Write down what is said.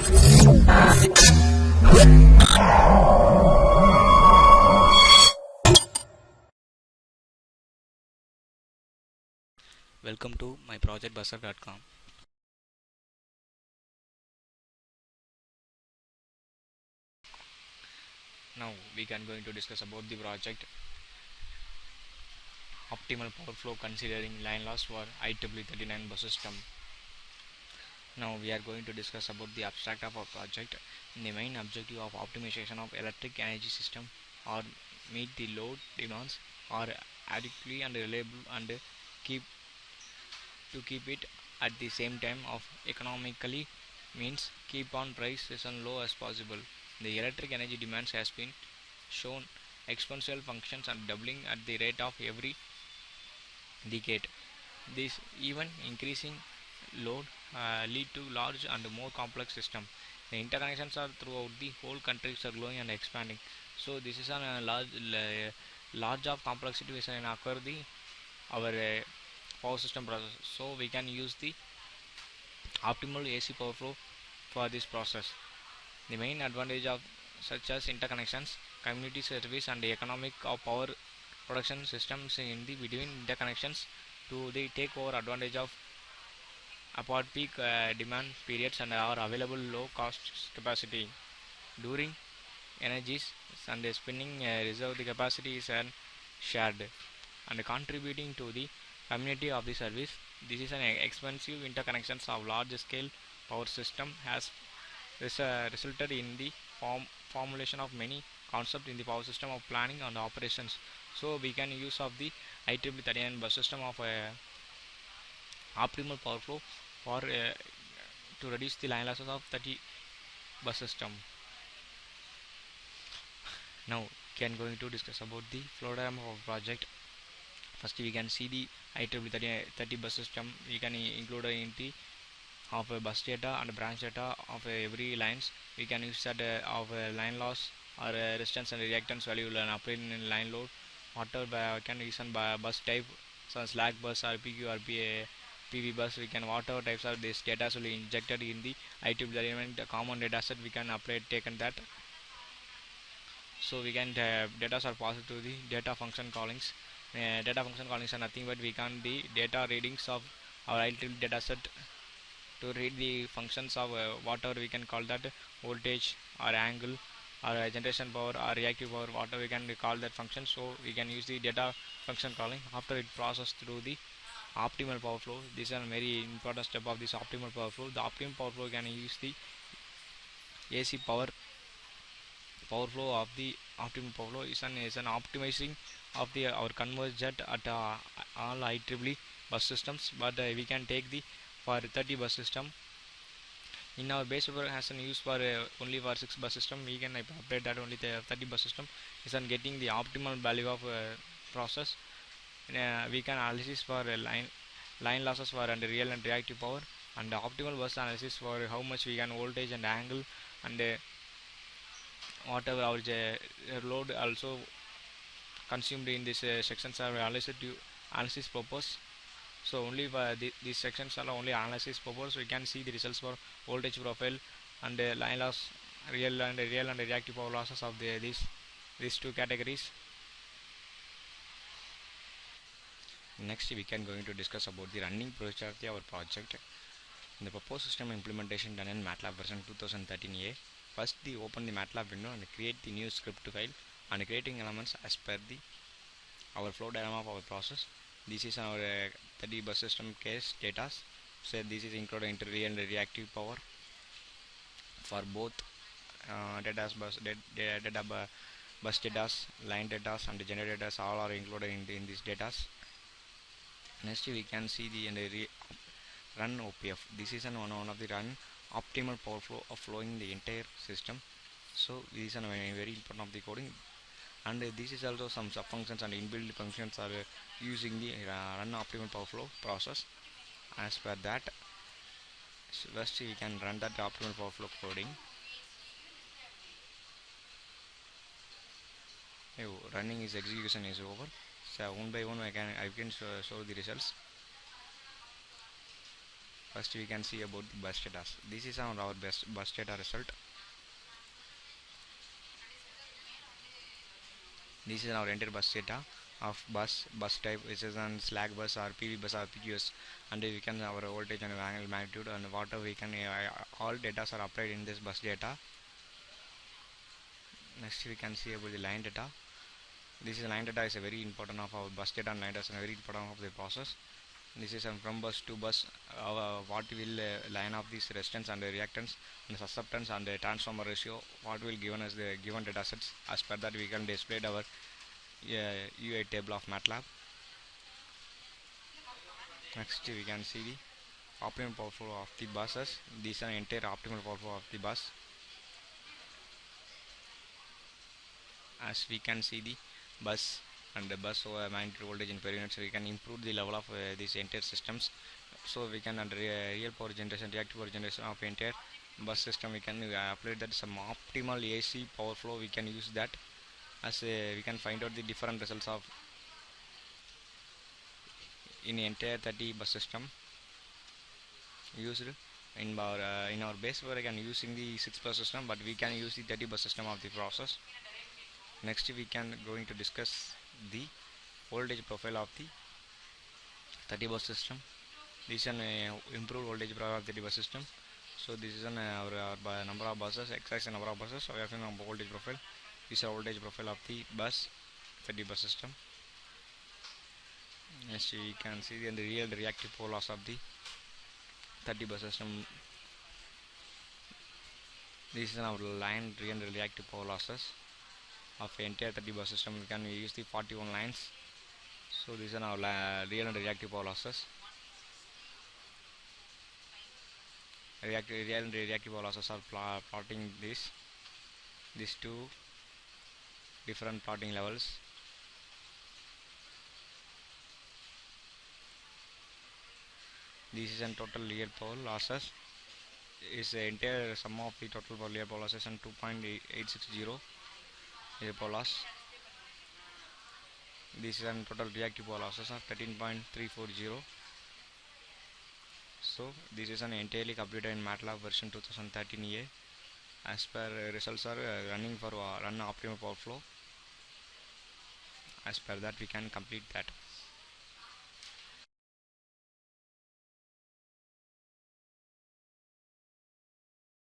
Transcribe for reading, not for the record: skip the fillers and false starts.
Welcome to myprojectbazaar.com. Now we can going to discuss about the project optimal power flow considering line loss for IEEE 39 bus system. Now we are going to discuss about the abstract of our project. The main objective of optimization of electric energy system or meet the load demands or adequately and reliable and keep keep it at the same time of economically means keep on price as low as possible. The electric energy demands has been shown exponential functions and doubling at the rate of every decade. This even increasing load lead to large and more complex system. The interconnections are throughout the whole countries are growing and expanding. So this is a large of complexity which can occur the our power system process. So we can use the optimal AC power flow for this process. The main advantage of such as interconnections, community service and the economic of power production systems in the between interconnections to the take over advantage of apart peak demand periods and are available low cost capacity during energies and the spinning reserve the capacity is shared and contributing to the community of the service. This is an expensive interconnections of large scale power system has resulted in the formulation of many concepts in the power system of planning and operations. So we can use of the IEEE 39 bus system of optimal power flow for to reduce the line losses of 30 bus system. Now can going to discuss about the flow diagram of our project. First we can see the IEEE 30 bus system. We can include in the of bus data and branch data of every lines. We can use that of line loss or resistance and reactance value and apply in line load. Whatever can use by bus type, so slack bus or PQ or PV bus. We can whatever types of this data will be injected in the IEEE element common data set. We can apply taken that. So we can data are passed to the data function callings. Data function callings are nothing but we can the data readings of our IEEE data set to read the functions of whatever we can call that voltage or angle or generation power or reactive power, whatever we can call that function. So we can use the data function calling after it processed through the optimal power flow. This is a very important step of this optimal power flow. The optimal power flow can use the AC power flow of the optimal power flow is an optimizing of the our convergent at all IEEE bus systems, but we can take the for 30 bus system in our base paper has an use for only for 6 bus system. We can update that only the 30 bus system is on getting the optimal value of process. We can analysis for line losses for and real and reactive power and the optimal bus analysis for how much we can voltage and angle and whatever our load also consumed in this sections are analysis purpose. So only for these sections are only analysis purpose. We can see the results for voltage profile and line loss, real and reactive power losses of these two categories. Next we can going to discuss about the running procedure of our project. The proposed system implementation done in MATLAB version 2013A. First open the MATLAB window and create the new script file and creating elements as per the our flow diagram of our process. This is our 30 bus system case data. So this is included into real and reactive power for both bus data, line data and generator data all are included in these data. Next we can see the run OPF. This is one of the run optimal power flow of flowing the entire system. So this is very important of the coding, and this is also some sub functions and inbuilt functions are using the run optimal power flow process. As per that, so first we can run that optimal power flow coding. Running is execution is over. So one by one I can show the results. First we can see about the bus data. This is our best bus data result. This is our entire bus data of bus type, which is on slack bus or PV bus or PQS, and we can our voltage and angle magnitude and whatever we can all data are applied in this bus data. Next we can see about the line data. This is line data is a very important of our bus data, and line data is a very important of the process. This is from bus to bus, what will line of these resistance and the reactance and susceptance and the transformer ratio, what will given as the given data sets. As per that we can display our UI table of MATLAB. Next we can see the optimal power flow of the buses. This is an entire optimal power flow of the bus. As we can see the bus and the bus magnitude voltage in per unit, so we can improve the level of these entire systems. So we can under real power generation, reactive power generation of entire bus system, we can apply that some optimal AC power flow. We can use that as we can find out the different results of in entire 30 bus system used in our base. Where I can using the 6 bus system, but we can use the 30 bus system of the process. Next we can going to discuss the voltage profile of the 30 bus system. This is an improved voltage profile of the 30 bus system. So this is an our number of buses, x number of buses. So we have a voltage profile. This is a voltage profile of the bus 30 bus system. Next we can see the real reactive power loss of the 30 bus system. This is our line real reactive power losses of entire 30 bus system. We can use the 41 lines. So these are our real and reactive power losses. Real and reactive power losses are plotting these two different plotting levels. This is a total real power losses. Is the entire sum of the total real power losses and 2.860 real power loss. This is a total reactive power losses of 13.340. So this is an entirely completed in MATLAB version 2013A. As per results are running for run optimal power flow. As per that we can complete that.